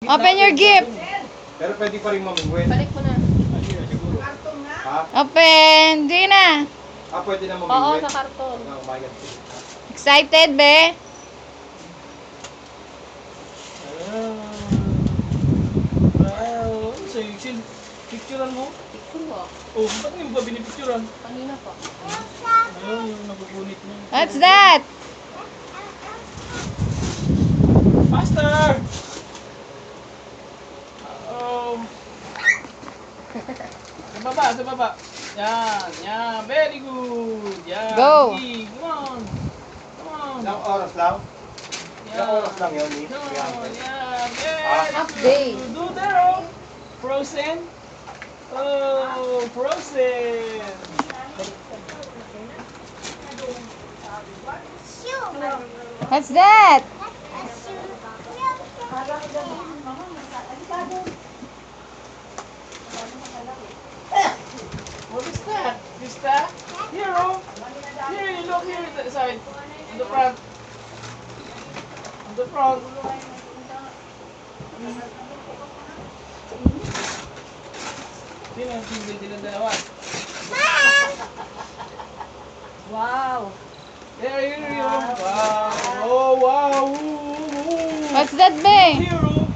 Open your gift. Pero pwede pa rin mamingwin. Balik mo na. Ayun, siguro. Ha? Open. Di na. Pwede na Oo, mamingwin. sa karton. Oh my God. Excited, be? Wow. Sexy. Picturean mo? Picture mo. Oh, ba't hindi mo ba binipicturean? Kanina pa. Ayun, yung nagugunit mo. What's that? Faster! Sa baba, sa baba. Yan, yan. Very good. Yan. Go. Sige, come on. Come on. Ilang oras lang? Ilang Yan. oras lang yun, Come on, Yan. yan. Very Half day. good. Do there, oh. Frozen. Oh, frozen. What's that? What is that? Is that? Here, oh. Here, you look here at the side. On the front. On the front. Sino ang single silang dalawa? Wow. There, here, you. Wow. Oh, wow. Ooh, ooh, ooh. What's that, be? Here, oh.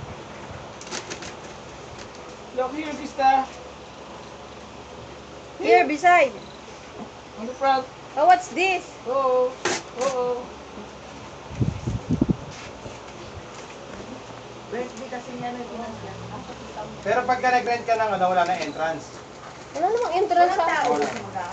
Look here, Krista. Here, beside. On the front. Oh, what's this? Oh, oh. Birthday kasi niya na pinagyan. Pero pagka nag-rent ka ng wala na entrance. Wala namang entrance sa Wala.